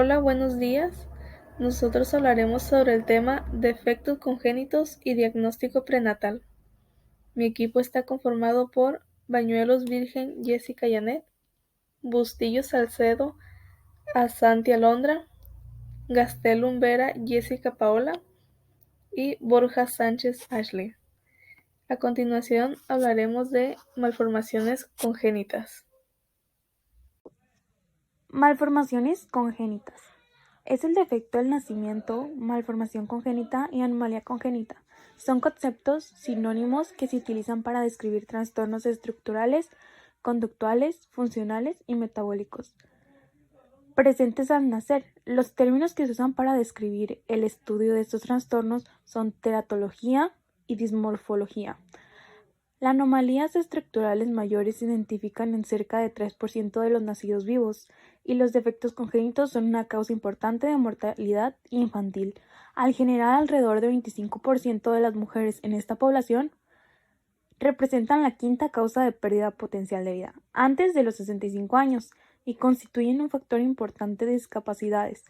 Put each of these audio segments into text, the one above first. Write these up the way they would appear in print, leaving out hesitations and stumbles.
Hola, buenos días. Nosotros hablaremos sobre el tema defectos congénitos y diagnóstico prenatal. Mi equipo está conformado por Bañuelos Virgen Jessica Yanet, Bustillo Salcedo Asanti Alondra, Gastelum Vera Jessica Paola y Borja Sánchez Ashley. A continuación hablaremos de malformaciones congénitas. Malformaciones congénitas. Es el defecto del nacimiento, malformación congénita y anomalía congénita. Son conceptos sinónimos que se utilizan para describir trastornos estructurales, conductuales, funcionales y metabólicos presentes al nacer. Los términos que se usan para describir el estudio de estos trastornos son teratología y dismorfología. Las anomalías estructurales mayores se identifican en cerca de 3% de los nacidos vivos, y los defectos congénitos son una causa importante de mortalidad infantil. Al generar alrededor de 25% de las mujeres en esta población, representan la quinta causa de pérdida potencial de vida antes de los 65 años y constituyen un factor importante de discapacidades.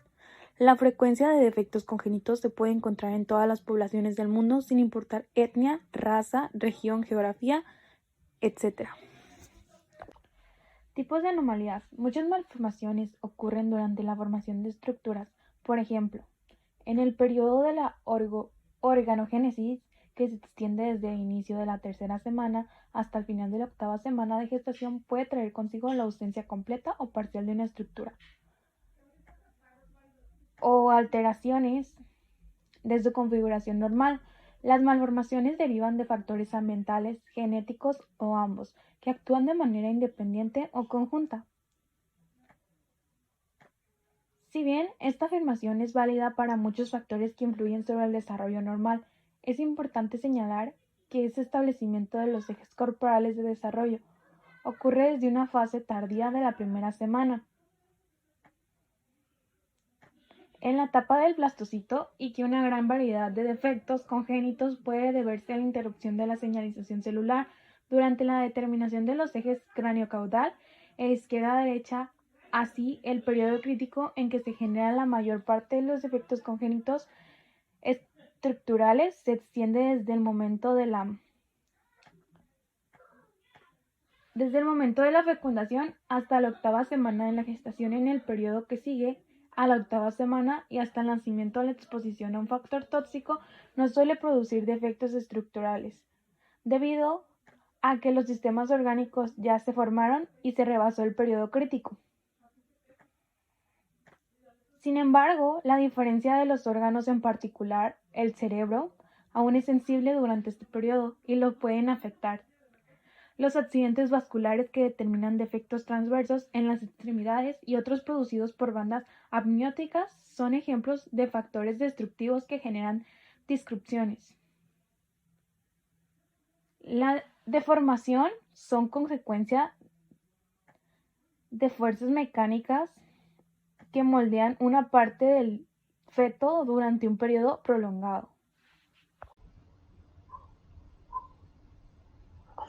La frecuencia de defectos congénitos se puede encontrar en todas las poblaciones del mundo sin importar etnia, raza, región, geografía, etc. Tipos de anomalías. Muchas malformaciones ocurren durante la formación de estructuras. Por ejemplo, en el periodo de la organogénesis, que se extiende desde el inicio de la tercera semana hasta el final de la octava semana de gestación, puede traer consigo la ausencia completa o parcial de una estructura o alteraciones de su configuración normal. Las malformaciones derivan de factores ambientales, genéticos o ambos, que actúan de manera independiente o conjunta. Si bien esta afirmación es válida para muchos factores que influyen sobre el desarrollo normal, es importante señalar que ese establecimiento de los ejes corporales de desarrollo ocurre desde una fase tardía de la primera semana, en la etapa del blastocito, y que una gran variedad de defectos congénitos puede deberse a la interrupción de la señalización celular durante la determinación de los ejes cráneo-caudal e izquierda-derecha. Así, el periodo crítico en que se genera la mayor parte de los defectos congénitos estructurales se extiende desde el momento de la fecundación hasta la octava semana de la gestación. En el periodo que sigue a la octava semana y hasta el nacimiento, la exposición a un factor tóxico no suele producir defectos estructurales, debido a que los sistemas orgánicos ya se formaron y se rebasó el periodo crítico. Sin embargo, la diferencia de los órganos, en particular el cerebro, aún es sensible durante este periodo y lo pueden afectar. Los accidentes vasculares que determinan defectos transversos en las extremidades y otros producidos por bandas amnióticas son ejemplos de factores destructivos que generan disrupciones. La deformación son consecuencia de fuerzas mecánicas que moldean una parte del feto durante un periodo prolongado.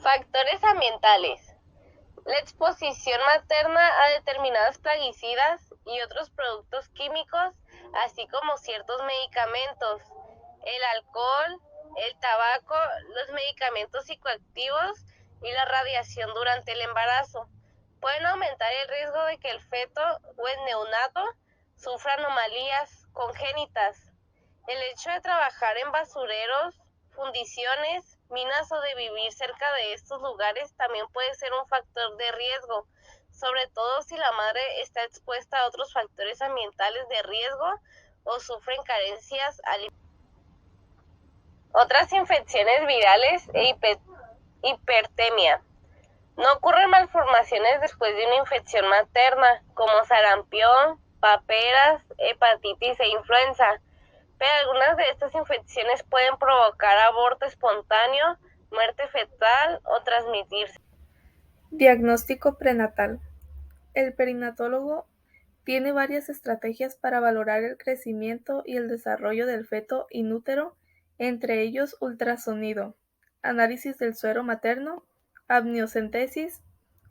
Factores ambientales. La exposición materna a determinadas plaguicidas y otros productos químicos, así como ciertos medicamentos, el alcohol, el tabaco, los medicamentos psicoactivos y la radiación durante el embarazo, pueden aumentar el riesgo de que el feto o el neonato sufra anomalías congénitas. El hecho de trabajar en basureros, fundiciones, minas o de vivir cerca de estos lugares también puede ser un factor de riesgo, sobre todo si la madre está expuesta a otros factores ambientales de riesgo o sufren carencias alimentarias. Otras infecciones virales e hipertemia. No ocurren malformaciones después de una infección materna, como sarampión, paperas, hepatitis e influenza, pero algunas de estas infecciones pueden provocar aborto espontáneo, muerte fetal o transmitirse. Diagnóstico prenatal. El perinatólogo tiene varias estrategias para valorar el crecimiento y el desarrollo del feto in útero, entre ellos ultrasonido, análisis del suero materno, amniocentesis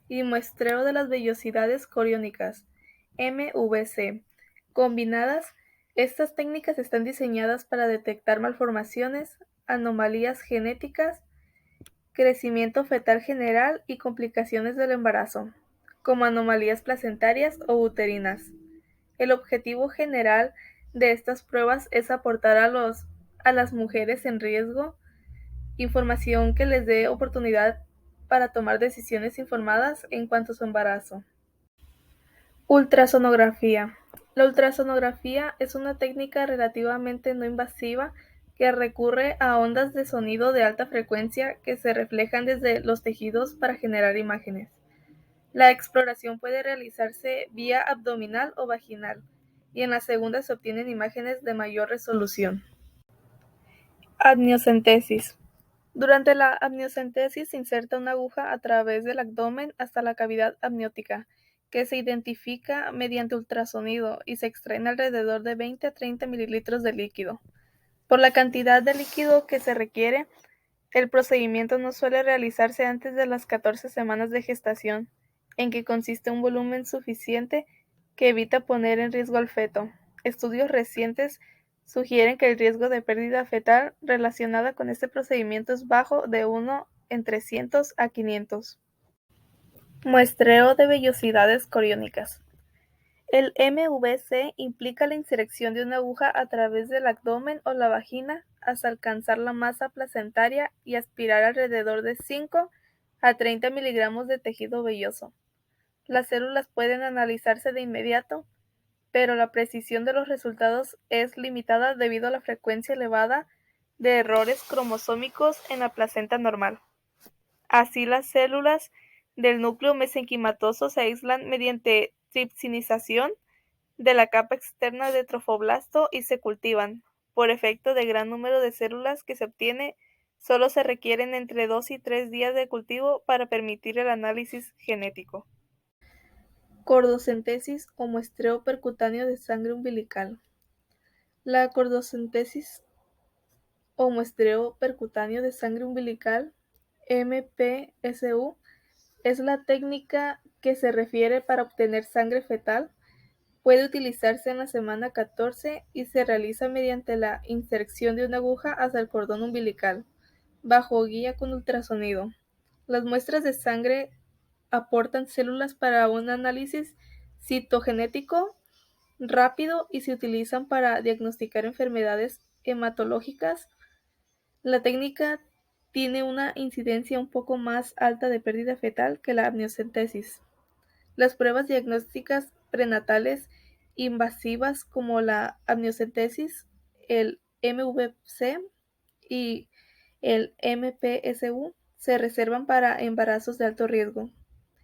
y muestreo de las vellosidades coriónicas, MVC, Combinadas, estas técnicas están diseñadas para detectar malformaciones, anomalías genéticas, crecimiento fetal general y complicaciones del embarazo, como anomalías placentarias o uterinas. El objetivo general de estas pruebas es aportar a las mujeres en riesgo información que les dé oportunidad para tomar decisiones informadas en cuanto a su embarazo. Ultrasonografía. La ultrasonografía es una técnica relativamente no invasiva que recurre a ondas de sonido de alta frecuencia que se reflejan desde los tejidos para generar imágenes. La exploración puede realizarse vía abdominal o vaginal, y en la segunda se obtienen imágenes de mayor resolución. Amniocentesis. Durante la amniocentesis se inserta una aguja a través del abdomen hasta la cavidad amniótica, que se identifica mediante ultrasonido y se extraen alrededor de 20 a 30 mililitros de líquido. Por la cantidad de líquido que se requiere, el procedimiento no suele realizarse antes de las 14 semanas de gestación, en que consiste un volumen suficiente que evita poner en riesgo al feto. Estudios recientes sugieren que el riesgo de pérdida fetal relacionada con este procedimiento es bajo, de 1 en 300 a 500. Muestreo de vellosidades coriónicas. El MVC implica la inserción de una aguja a través del abdomen o la vagina hasta alcanzar la masa placentaria y aspirar alrededor de 5 a 30 miligramos de tejido velloso. Las células pueden analizarse de inmediato, pero la precisión de los resultados es limitada debido a la frecuencia elevada de errores cromosómicos en la placenta normal. Así, las células del núcleo mesenquimatoso se aíslan mediante tripsinización de la capa externa de trofoblasto y se cultivan. Por efecto de gran número de células que se obtiene, solo se requieren entre 2 y 3 días de cultivo para permitir el análisis genético. Cordocentesis o muestreo percutáneo de sangre umbilical. La cordocentesis o muestreo percutáneo de sangre umbilical, MPSU, es la técnica que se refiere para obtener sangre fetal. Puede utilizarse en la semana 14 y se realiza mediante la inserción de una aguja hasta el cordón umbilical, bajo guía con ultrasonido. Las muestras de sangre aportan células para un análisis citogenético rápido y se utilizan para diagnosticar enfermedades hematológicas. La técnica tiene una incidencia un poco más alta de pérdida fetal que la amniocentesis. Las pruebas diagnósticas prenatales invasivas como la amniocentesis, el MVC y el MPSU se reservan para embarazos de alto riesgo.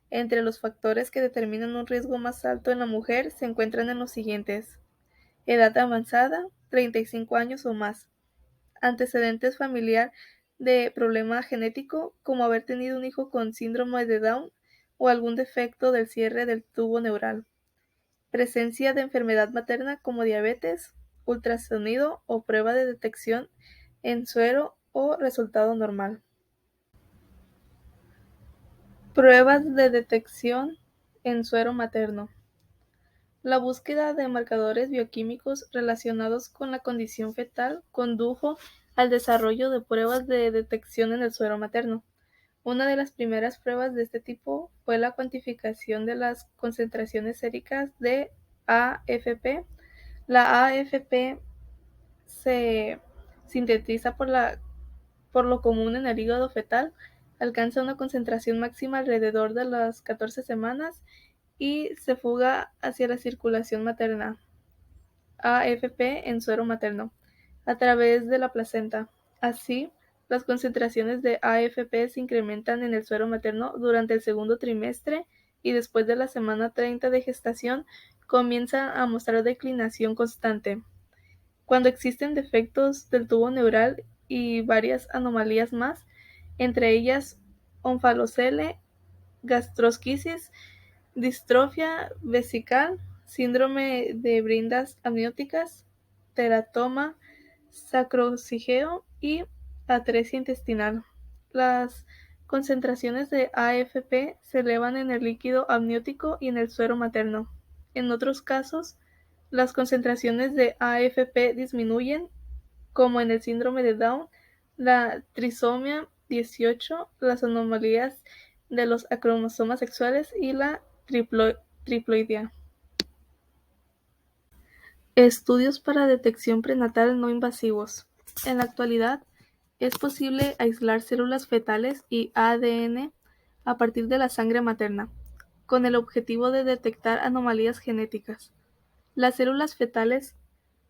Entre los factores que determinan un riesgo más alto en la mujer se encuentran en los siguientes: edad avanzada, 35 años o más, antecedentes familiar de problema genético como haber tenido un hijo con síndrome de Down o algún defecto del cierre del tubo neural, presencia de enfermedad materna como diabetes, ultrasonido o prueba de detección en suero o resultado normal. Pruebas de detección en suero materno. La búsqueda de marcadores bioquímicos relacionados con la condición fetal condujo al desarrollo de pruebas de detección en el suero materno. Una de las primeras pruebas de este tipo fue la cuantificación de las concentraciones séricas de AFP. La AFP se sintetiza por lo común en el hígado fetal, alcanza una concentración máxima alrededor de las 14 semanas y se fuga hacia la circulación materna, AFP en suero materno, a través de la placenta. Así, las concentraciones de AFP se incrementan en el suero materno durante el segundo trimestre y después de la semana 30 de gestación comienza a mostrar declinación constante. Cuando existen defectos del tubo neural y varias anomalías más, entre ellas onfalocele, gastrosquisis, distrofia vesical, síndrome de brindas amnióticas, teratoma, sacrosigeo y atresia intestinal. Las concentraciones de AFP se elevan en el líquido amniótico y en el suero materno. En otros casos, las concentraciones de AFP disminuyen, como en el síndrome de Down, la trisomía 18, las anomalías de los acromosomas sexuales y la triploidea. Estudios para detección prenatal no invasivos. En la actualidad, es posible aislar células fetales y ADN a partir de la sangre materna, con el objetivo de detectar anomalías genéticas. Las células fetales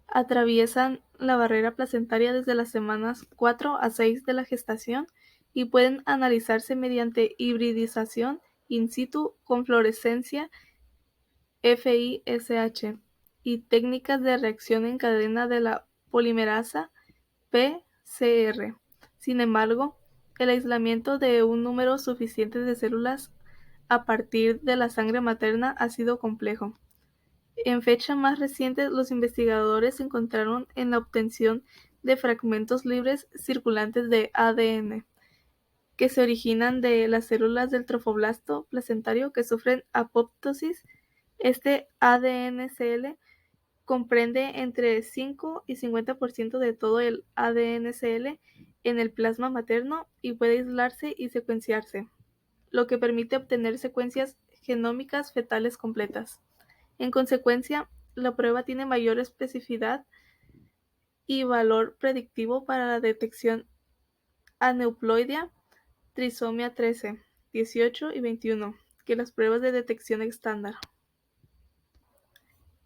atraviesan la barrera placentaria desde las semanas 4 a 6 de la gestación y pueden analizarse mediante hibridización in situ con fluorescencia FISH y técnicas de reacción en cadena de la polimerasa PCR. Sin embargo, el aislamiento de un número suficiente de células a partir de la sangre materna ha sido complejo. En fecha más reciente, los investigadores encontraron en la obtención de fragmentos libres circulantes de ADN, que se originan de las células del trofoblasto placentario que sufren apoptosis. Este ADN-CL comprende entre 5 y 50% de todo el ADN-CL en el plasma materno y puede aislarse y secuenciarse, lo que permite obtener secuencias genómicas fetales completas. En consecuencia, la prueba tiene mayor especificidad y valor predictivo para la detección aneuploidea, trisomía 13, 18 y 21 que las pruebas de detección estándar.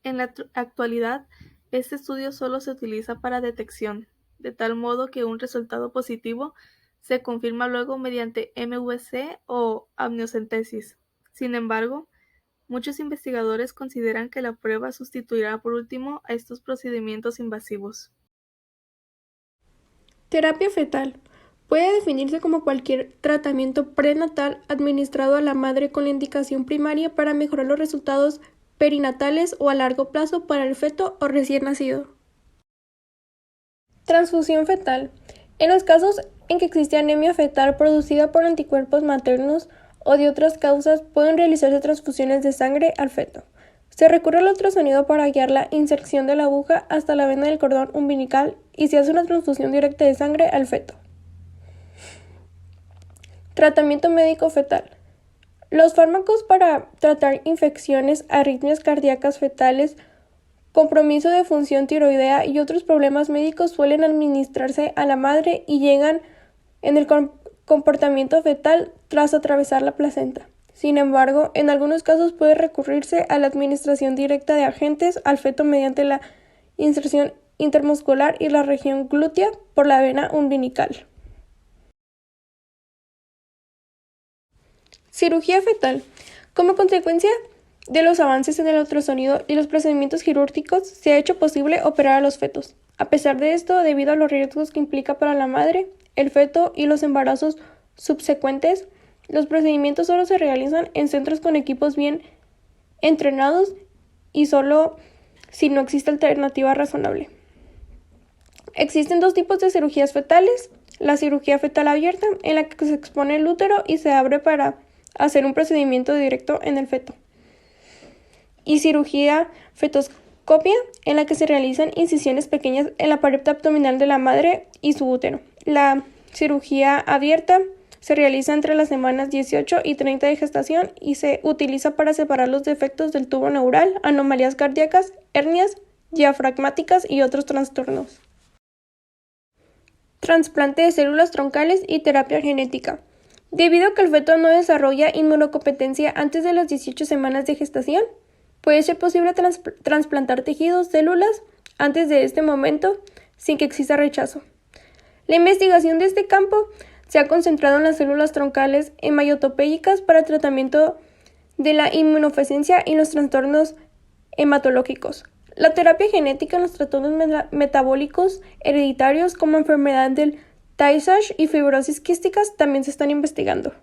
En la actualidad, este estudio solo se utiliza para detección, de tal modo que un resultado positivo se confirma luego mediante MVC o amniocentesis. Sin embargo, muchos investigadores consideran que la prueba sustituirá por último a estos procedimientos invasivos. Terapia fetal. Puede definirse como cualquier tratamiento prenatal administrado a la madre con la indicación primaria para mejorar los resultados perinatales o a largo plazo para el feto o recién nacido. Transfusión fetal. En los casos en que existe anemia fetal producida por anticuerpos maternos o de otras causas, pueden realizarse transfusiones de sangre al feto. Se recurre al ultrasonido para guiar la inserción de la aguja hasta la vena del cordón umbilical y se hace una transfusión directa de sangre al feto. Tratamiento médico fetal. Los fármacos para tratar infecciones, arritmias cardíacas fetales, compromiso de función tiroidea y otros problemas médicos suelen administrarse a la madre y llegan en el comportamiento fetal tras atravesar la placenta. Sin embargo, en algunos casos puede recurrirse a la administración directa de agentes al feto mediante la inserción intermuscular y la región glútea por la vena umbilical. Cirugía fetal. Como consecuencia de los avances en el ultrasonido y los procedimientos quirúrgicos, se ha hecho posible operar a los fetos. A pesar de esto, debido a los riesgos que implica para la madre, el feto y los embarazos subsecuentes, los procedimientos solo se realizan en centros con equipos bien entrenados y solo si no existe alternativa razonable. Existen dos tipos de cirugías fetales: la cirugía fetal abierta, en la que se expone el útero y se abre para hacer un procedimiento directo en el feto, y cirugía fetoscopia, en la que se realizan incisiones pequeñas en la pared abdominal de la madre y su útero. La cirugía abierta se realiza entre las semanas 18 y 30 de gestación y se utiliza para separar los defectos del tubo neural, anomalías cardíacas, hernias diafragmáticas y otros trastornos. Trasplante de células troncales y terapia genética. Debido a que el feto no desarrolla inmunocompetencia antes de las 18 semanas de gestación, puede ser posible trasplantar tejidos, células, antes de este momento, sin que exista rechazo. La investigación de este campo se ha concentrado en las células troncales hematopéyicas para el tratamiento de la inmunodeficiencia y los trastornos hematológicos. La terapia genética en los trastornos metabólicos hereditarios como enfermedad del Tay-Sachs y fibrosis quísticas también se están investigando.